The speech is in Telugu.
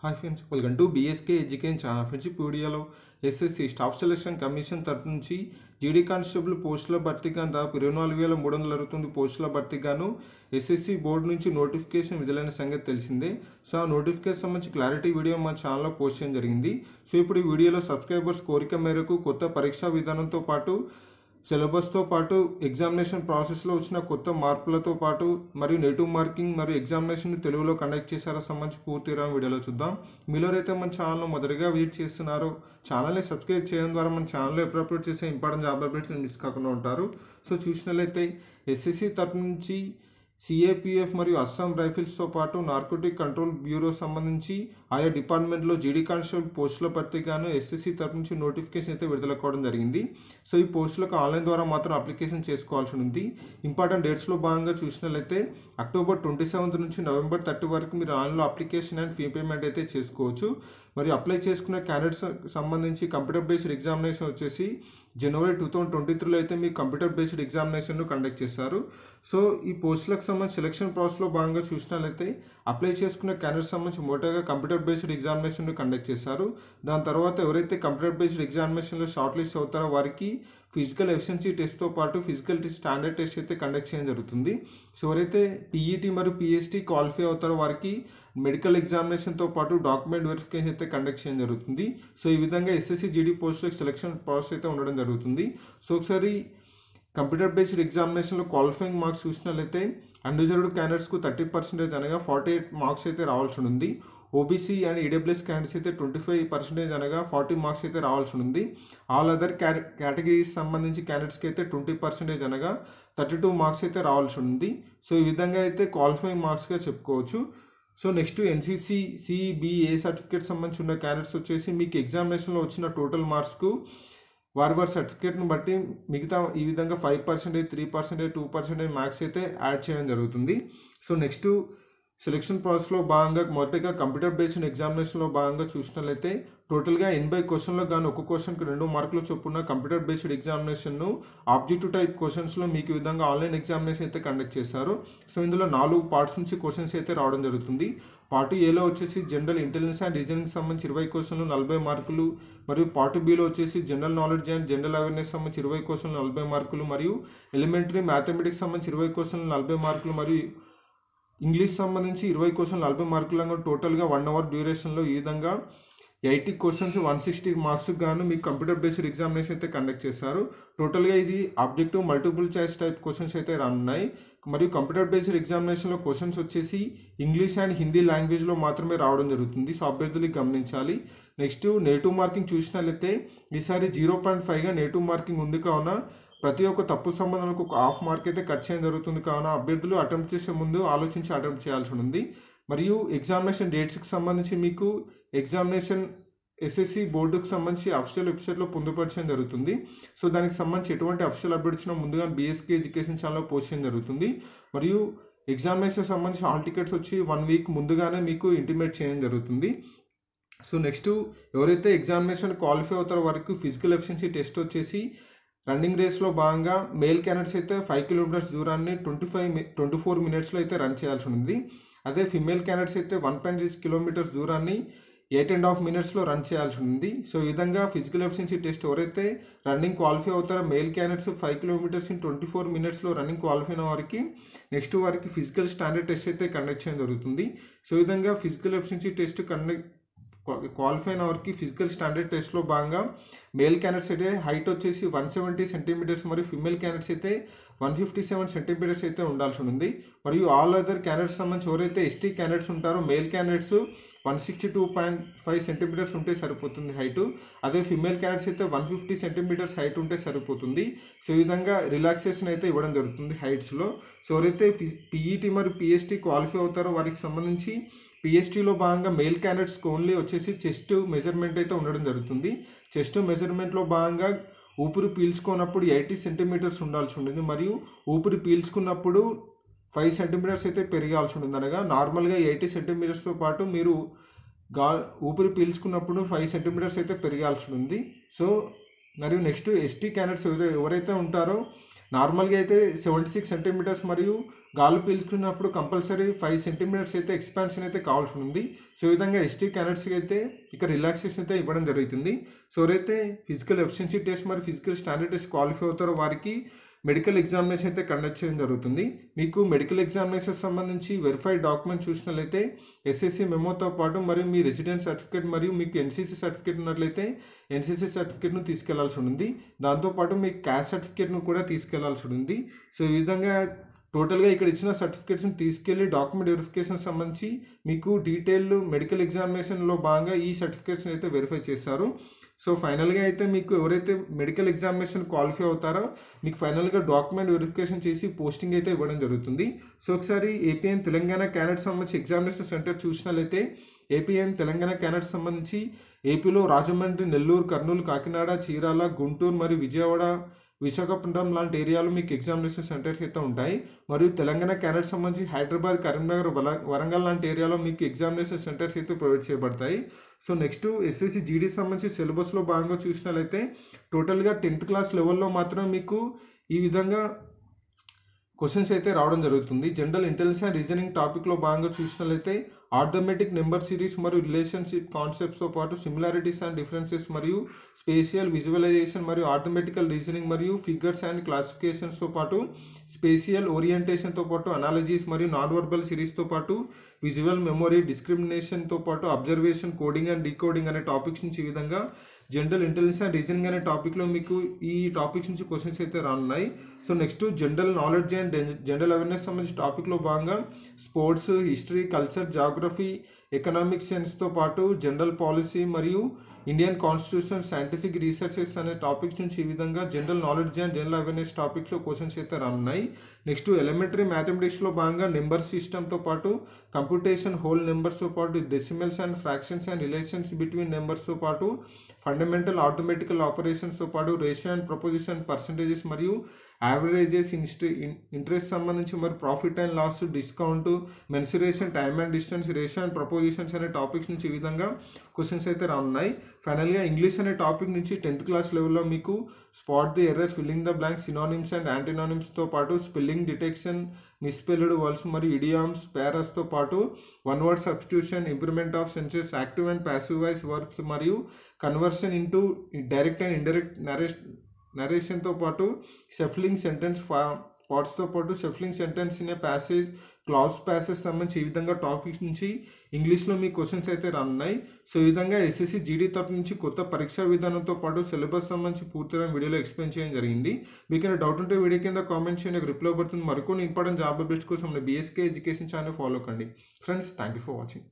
Hi friends, welcome to BSK education channel. Friends, ఈ వీడియోలో ఎస్ఎస్సి స్టాఫ్ సెలక్షన్ కమిషన్ తరఫు నుంచి జీడీ కానిస్టేబుల్ పోస్టుల భర్తీగా దాదాపు 24,369 పోస్టుల భర్తీగాను ఎస్ఎస్సి బోర్డు నుంచి నోటిఫికేషన్ విడుదలైన సంగతి తెలిసిందే. సో ఆ నోటిఫికేషన్ సంబంధించి క్లారిటీ వీడియో మా ఛానల్లో పోస్ట్ చేయడం జరిగింది. సో ఇప్పుడు ఈ వీడియోలో సబ్స్క్రైబర్స్ కోరిక మేరకు కొత్త పరీక్షా విధానంతో పాటు సిలబస్తో పాటు ఎగ్జామినేషన్ ప్రాసెస్లో వచ్చిన కొత్త మార్పులతో పాటు మరియు నెగిటివ్ మార్కింగ్ మరియు ఎగ్జామినేషన్ తెలుగులో కండక్ట్ చేశారో సంబంధించి పూర్తిగా వీడియోలో చూద్దాం. మీలో అయితే మన ఛానల్ మొదటిగా విజిట్ చేస్తున్నారో ఛానల్ని సబ్స్క్రైబ్ చేయడం ద్వారా మన ఛానల్లో ఎప్పుడు అప్లోడ్ చేసే ఇంపార్టెంట్ జాబ్ అప్డేట్స్ మిస్ కాకుండా ఉంటారు. సో చూసినట్లయితే ఎస్ఎస్సి తరఫు నుంచి సిఏపిఎఫ్ మరియు అస్సాం రైఫిల్స్తో పాటు నార్కోటిక్ కంట్రోల్ బ్యూరో సంబంధించి ఆయా డిపార్ట్మెంట్లో జీడీ కానిస్టేబుల్ పోస్టుల భర్తీగాను ఎస్ఎస్సి తరఫు నుంచి నోటిఫికేషన్ అయితే విడుదల కావడం జరిగింది. సో ఈ పోస్టులకు ఆన్లైన్ ద్వారా మాత్రం అప్లికేషన్ చేసుకోవాల్సి ఉంది. ఇంపార్టెంట్ డేట్స్లో భాగంగా చూసినట్లయితే అక్టోబర్ 27 నుంచి నవంబర్ 30 వరకు మీరు ఆన్లైన్లో అప్లికేషన్ అండ్ ఫీ పేమెంట్ అయితే చేసుకోవచ్చు. మరియు అప్లై చేసుకునే క్యాండిడేట్స్ సంబంధించి కంప్యూటర్ బేస్డ్ ఎగ్జామినేషన్ వచ్చేసి జనవరి 2023లో అయితే మీ కంప్యూటర్ బేస్డ్ ఎగ్జామినేషన్ను కండక్ట్ చేస్తారు. సో ఈ పోస్టులకు సంబంధించి సెలక్షన్ ప్రాసెస్లో భాగంగా చూసినట్లయితే అప్లై చేసుకున్న క్యాండిడేట్స్ సంబంధించి మొదటగా కంప్యూటర్ బేస్డ్ ఎగ్జామినేషన్ను కండక్ట్ చేస్తారు. దాని తర్వాత ఎవరైతే కంప్యూటర్ బేస్డ్ ఎగ్జామినేషన్లో షార్ట్ లిస్ట్ అవుతారో వారికి ఫిజికల్ ఎఫిషియన్సీ టెస్ట్తో పాటు ఫిజికల్ స్టాండర్డ్ టెస్ట్ అయితే కండక్ట్ చేయడం జరుగుతుంది. సో ఎవరైతే పీఈటీ మరియు పిఎస్టీ క్వాలిఫై అవుతారో వారికి మెడికల్ ఎగ్జామినేషన్తో పాటు డాక్యుమెంట్ వెరిఫికేషన్ అయితే కండక్ట్ చేయడం జరుగుతుంది. సో ఈ విధంగా ఎస్ఎస్సి జీడీ పోస్టులకు సెలక్షన్ ప్రాసెస్ అయితే ఉండడం జరుగుతుంది. సో ఒకసారి కంప్యూటర్ బేస్డ్ ఎగ్జామినేషన్లో క్వాలిఫైయింగ్ మార్క్స్ చూసినట్లయితే అన్రిజర్వ్డ్ క్యాండిడేట్స్కు 30% అనగా 48 మార్క్స్ అయితే రావాల్సి ఉంది. ఓబీసీ అండ్ ఈడబ్ల్యూఎస్ క్యాండిడేట్స్ అయితే 25% అనగా 40 మార్క్స్ అయితే రావాల్సి ఉంది. ఆల్ అదర్ కేటగిరీస్ సంబంధించి క్యాండిడేట్స్కి అయితే 20% అనగా 32 మార్క్స్ అయితే రావాల్సి ఉంది. సో ఈ విధంగా అయితే క్వాలిఫైయింగ్ మార్క్స్గా చెప్పుకోవచ్చు. So next NCC CBA certificate సంబంధించి ఉన్న క్యాండిడేట్స్ వచ్చేసి మీకు ఎగ్జామినేషన్లో వచ్చిన టోటల్ మార్క్స్కు వారి సర్టిఫికేట్ను బట్టి మిగతా ఈ విధంగా 5%, 3%, 2% మార్క్స్ అయితే యాడ్ చేయడం జరుగుతుంది. సో నెక్స్ట్ సెలక్షన్ ప్రాసెస్లో భాగంగా మొదటిగా కంప్యూటర్ బేస్డ్ ఎగ్జామినేషన్లో భాగంగా చూసినట్లయితే టోటల్గా 80 క్వశ్చన్లో కానీ ఒక క్వశ్చన్కి 2 మార్కులు చొప్పున కంప్యూటర్ బేస్డ్ ఎగ్జామినేషన్ను ఆబ్జెక్టివ్ టైప్ క్వశ్చన్స్లో మీకు ఈ విధంగా ఆన్లైన్ ఎగ్జామినేషన్ అయితే కండక్ట్ చేశారు. సో ఇందులో 4 పార్ట్స్ నుంచి క్వశ్చన్స్ అయితే రావడం జరుగుతుంది. పార్ట్ ఏలో వచ్చేసి జనరల్ ఇంటెలిజెన్స్ అండ్ రీజనింగ్ సంబంధించి 20 క్వశ్చన్లు 40 మార్కులు, మరియు పార్ట్ బిలో వచ్చేసి general knowledge and general awareness సంబంధించి 20 క్వశ్చన్లు 40 మార్కులు, మరియు ఎలిమెంటరీ మ్యాథమెటిక్స్ సంబంధించి 20 క్వశ్చన్లు 40 మార్కులు, మరియు ఇంగ్లీష్ సంబంధించి 20 క్వశ్చన్లు 40 మార్కులను టోటల్గా 1 అవర్ డ్యూరేషన్లో ఈ విధంగా 80 క్వశ్చన్స్ 160 మార్క్స్ గాను మీకు కంప్యూటర్ బేస్డ్ ఎగ్జామినేషన్ అయితే కండక్ట్ చేస్తారు. టోటల్గా ఇది objective multiple choice type questions అయితే రానున్నాయి. మరియు కంప్యూటర్ బేస్డ్ ఎగ్జామినేషన్లో క్వశ్చన్స్ వచ్చేసి ఇంగ్లీష్ అండ్ హిందీ లాంగ్వేజ్లో మాత్రమే రావడం జరుగుతుంది. సో అభ్యర్థులకు గమనించాలి. నెక్స్ట్ నెగిటివ్ మార్కింగ్ చూసినట్లయితే ఈసారి 0.5గా నెగిటివ్ మార్కింగ్ ఉంది. కావున ప్రతి ఒక్క తప్పు సంబంధానికి ఒక హాఫ్ మార్క్ అయితే కట్ చేయడం జరుగుతుంది. కావున అభ్యర్థులు అటెంప్ట్ చేసే ముందు ఆలోచించి అటెంప్ట్ చేయాల్సి ఉంది. మరియు ఎగ్జామినేషన్ డేట్స్కి సంబంధించి మీకు ఎగ్జామినేషన్ ఎస్ఎస్సి బోర్డుకు సంబంధించి అఫీషియల్ వెబ్సైట్లో పొందుపరచడం జరుగుతుంది. సో దానికి సంబంధించి ఎటువంటి అఫీషియల్ అప్డేట్ ఇచ్చినా ముందుగా బీఎస్కే ఎడ్యుకేషన్ ఛానల్లో పోస్ట్ చేయడం జరుగుతుంది. మరియు ఎగ్జామినేషన్ సంబంధించి హాల్ టికెట్స్ వచ్చి 1 వీక్ ముందుగానే మీకు ఇంటిమేట్ చేయడం జరుగుతుంది. సో నెక్స్ట్ ఎవరైతే ఎగ్జామినేషన్ క్వాలిఫై అవుతారో వారికి ఫిజికల్ ఎఫిషియన్సీ టెస్ట్ వచ్చేసి రన్నింగ్ రేస్లో భాగంగా మేల్ క్యాండిడేట్స్ అయితే 5 కిలోమీటర్స్ దూరాన్ని 24 మినిట్స్లో అయితే రన్ చేయాల్సి ఉంది. అదే ఫిమేల్ క్యాండిడేట్స్ అయితే 1.6 కిలోమీటర్స్ దూరాన్ని 8.5 మినిట్స్లో రన్ చేయాల్సి ఉంది. సో ఈ విధంగా ఫిజికల్ ఎఫిషియన్సీ టెస్ట్ ఎవరైతే రన్నింగ్ క్వాలిఫై అవుతారో మేల్ క్యాండిడేట్స్ 5 కిలోమీటర్స్ ఇన్ 24 మినిట్స్లో రన్నింగ్ క్వాలిఫై అయిన వారికి నెక్స్ట్ వారికి ఫిజికల్ స్టాండర్డ్ టెస్ట్ అయితే కండక్ట్ చేయడం జరుగుతుంది. సో ఈ విధంగా ఫిజికల్ ఎఫిషియన్సీ టెస్ట్ క్వాలిఫై అయిన వారికి ఫిజికల్ స్టాండర్డ్ టెస్ట్లో భాగంగా మేల్ క్యాండిడేట్స్ అయితే హైట్ వచ్చేసి 170 సెంటీమీటర్స్ మరియు ఫిమేల్ క్యాండిడేట్స్ అయితే 157 సెంటీమీటర్స్ అయితే ఉండాల్సి ఉంది. మరియు ఆల్ అదర్ క్యాండిడేట్స్ సంబంధించి ఎవరైతే ఎస్టీ క్యాండిడేట్స్ ఉంటారో మేల్ క్యాండిడేట్స్ 162.5 సెంటీమీటర్స్ ఉంటే సరిపోతుంది హైటు. అదే ఫిమేల్ క్యాండిడేట్స్ అయితే 150 సెంటీమీటర్స్ హైట్ ఉంటే సరిపోతుంది. సో ఈ విధంగా రిలాక్సేషన్ అయితే ఇవ్వడం జరుగుతుంది హైట్స్లో. సో ఎవరైతే పీఈటీ మరియు పిఎస్టీ క్వాలిఫై అవుతారో వారికి సంబంధించి పిఎస్టీలో భాగంగా మేల్ క్యాండిడేట్స్కి ఓన్లీ వచ్చేసి చెస్ట్ మెజర్మెంట్ అయితే ఉండడం జరుగుతుంది. చెస్ట్ మెజర్మెంట్లో భాగంగా ఊపిరి పీల్చుకున్నప్పుడు 80 సెంటీమీటర్స్ ఉండాల్సి ఉంటుంది, మరియు ఊపిరి పీల్చుకున్నప్పుడు 5 సెంటీమీటర్స్ అయితే పెరగాల్సి ఉంటుంది. అనగా నార్మల్గా 80 సెంటీమీటర్స్తో పాటు మీరు ఊపిరి పీల్చుకున్నప్పుడు 5 సెంటీమీటర్స్ అయితే పెరగాల్సి ఉంది. సో మరియు నెక్స్ట్ ఎస్టీ క్యాండిడేట్స్ ఎవరైతే ఉంటారో నార్మల్గా అయితే 76 సెంటీమీటర్స్ మరియు గాలి పీల్చుకున్నప్పుడు కంపల్సరీ 5 సెంటీమీటర్స్ అయితే ఎక్స్పాన్షన్ అయితే కావాల్సి ఉంది. సో ఈ విధంగా ఎస్టీ క్యాండిడేట్స్కి అయితే ఇక రిలాక్సేషన్ అయితే ఇవ్వడం జరుగుతుంది. సో ఎవరైతే ఫిజికల్ ఎఫిషియన్సీ టెస్ట్ మరియు ఫిజికల్ స్టాండర్డ్ టెస్ట్ క్వాలిఫై అవుతారో వారికి మెడికల్ ఎగ్జామినేషన్ అయితే కండక్ట్ చేయడం జరుగుతుంది. మీకు మెడికల్ ఎగ్జామినేషన్ సంబంధించి వెరిఫైడ్ డాక్యుమెంట్ చూసినట్లయితే ఎస్ఎస్సి మెమోతో పాటు మరియు మీ రెసిడెన్స్ సర్టిఫికేట్ మరియు మీకు ఎన్సీసీ సర్టిఫికేట్ ఉన్నట్లయితే ఎన్సీసీ సర్టిఫికేట్ను తీసుకెళ్లాల్సి ఉంది. దాంతోపాటు మీ క్యాస్ట్ సర్టిఫికేట్ను కూడా తీసుకెళ్లాల్సి ఉంది. సో ఈ విధంగా టోటల్గా ఇక్కడ ఇచ్చిన సర్టిఫికేట్స్ని తీసుకెళ్లి డాక్యుమెంట్ వెరిఫికేషన్ సంబంధించి మీకు డీటెయిల్ మెడికల్ ఎగ్జామినేషన్లో భాగంగా ఈ సర్టిఫికేట్స్ని అయితే వెరిఫై చేస్తారు. సో ఫైనల్గా అయితే మీకు ఎవరైతే మెడికల్ ఎగ్జామినేషన్ క్వాలిఫై అవుతారో మీకు ఫైనల్గా డాక్యుమెంట్ వెరిఫికేషన్ చేసి పోస్టింగ్ అయితే ఇవ్వడం జరుగుతుంది. సో ఒకసారి ఏపీఎన్ తెలంగాణ క్యాండిడేట్ సంబంధించి ఎగ్జామినేషన్ సెంటర్ చూసినట్లయితే ఏపీఎన్ తెలంగాణ క్యాండిడేట్ సంబంధించి ఏపీలో రాజమండ్రి, నెల్లూరు, కర్నూలు, కాకినాడ, చీరాల, గుంటూరు మరియు విజయవాడ, విశాఖపట్నం లాంటి ఏరియాలో మీకు ఎగ్జామినేషన్ సెంటర్స్ అయితే ఉంటాయి. మరియు తెలంగాణ క్యాండిడేట్ సంబంధించి హైదరాబాద్, కరీంనగర్, వరంగల్ లాంటి ఏరియాలో మీకు ఎగ్జామినేషన్ సెంటర్స్ అయితే ప్రొవైడ్ చేయబడతాయి. సో నెక్స్ట్ ఎస్ఎస్సి జీడీ సంబంధించి సిలబస్లో భాగంగా చూసినట్లయితే టోటల్గా 10th క్లాస్ లెవెల్లో మాత్రం మీకు ఈ విధంగా క్వశ్చన్స్ అయితే రావడం జరుగుతుంది. జనరల్ ఇంటెలిజెన్స్ అండ్ రీజనింగ్ టాపిక్లో భాగంగా చూసినట్లయితే ఆర్థమెటిక్ నెంబర్ సిరీస్ మరియు రిలేషన్షిప్ కాన్సెప్ట్స్తో పాటు సిమిలారిటీస్ అండ్ డిఫరెన్సెస్ మరియు స్పేషియల్ విజువలైజేషన్ మరియు ఆర్థమెటికల్ రీజనింగ్ మరియు ఫిగర్స్ అండ్ క్లాసిఫికేషన్స్తో పాటు స్పేషియల్ ఓరియంటేషన్తో పాటు అనాలజీస్ మరియు నాన్ వర్బల్ సిరీస్తో పాటు విజువల్ మెమొరీ, డిస్క్రిమినేషన్తో పాటు అబ్జర్వేషన్, కోడింగ్ అండ్ డీకోడింగ్ అనే టాపిక్స్ నుంచి ఈ విధంగా జనరల్ ఇంటెలిజెన్స్ అండ్ రీజనింగ్ అనే టాపిక్లో మీకు ఈ టాపిక్స్ నుంచి క్వశ్చన్స్ అయితే రానున్నాయి. So next general knowledge and general awareness సంబంధించిన టాపిక్లో భాగంగా sports, history, culture, geography, economic సైన్స్తో పాటు జనరల్ పాలసీ మరియు ఇండియన్ కాన్స్టిట్యూషన్, సైంటిఫిక్ రీసెర్చెస్ అనే టాపిక్స్ నుంచి ఈ విధంగా general knowledge and general awareness టాపిక్లో క్వశ్చన్స్ అయితే రానున్నాయి. నెక్స్ట్ ఎలిమెంటరీ మ్యాథమెటిక్స్లో భాగంగా నెంబర్ సిస్టమ్తో పాటు కంప్యూటేషన్, హోల్ నెంబర్స్తో పాటు decimals and fractions and relations between నెంబర్స్తో పాటు ఫండమెంటల్ ఆటోమేటికల్ ఆపరేషన్స్తో పాటు రేషియో అండ్ ప్రపోజిషన్, పర్సంటేజెస్ మరియు యావరేజెస్, ఇంట్రెస్ట్ సంబంధించి మరి profit and loss, discount, mensuration, time and distance, ratio and propositions అనే టాపిక్స్ నుంచి ఈ విధంగా క్వశ్చన్స్ అయితే రానున్నాయి. ఫైనల్గా ఇంగ్లీష్ అనే టాపిక్ నుంచి 10th క్లాస్ లెవెల్లో మీకు spot the errors, filling the blanks, synonyms and యాంటీనానిమ్స్తో పాటు స్పెల్లింగ్ డిటెక్షన్, మిస్స్పెల్డ్ వర్డ్స్ మరియు ఇడియామ్స్, పారాస్తో పాటు one word substitution, improvement of sentences, active and passive voice verbs మరియు conversion into direct and indirect నరేషన్తో పాటు షఫ్లింగ్ సెంటెన్స్ పార్ట్స్తో పాటు shuffling sentence in a passage, class passage సంబంధించి ఈ విధంగా టాపిక్స్ నుంచి ఇంగ్లీష్లో మీ క్వశ్చన్స్ అయితే రానున్నాయి. సో ఈ విధంగా ఎస్ఎస్సి జీడీ తరఫు నుంచి కొత్త పరీక్షా విధానంతో పాటు సిలబస్ సంబంధించి పూర్తిగా వీడియోలో ఎక్స్ప్లెయిన్ చేయడం జరిగింది. మీకు ఏమైనా డౌట్ ఉంటే వీడియో కింద కామెంట్ చేయండి, రిప్లై పడుతుంది. మరికొన్ని ఇంపార్టెంట్ జాబ్ అప్డేట్స్ కోసం మన బీఎస్కే ఎడ్యుకేషన్ ఛానల్ ఫాలో కండి. Friends, thank you for watching.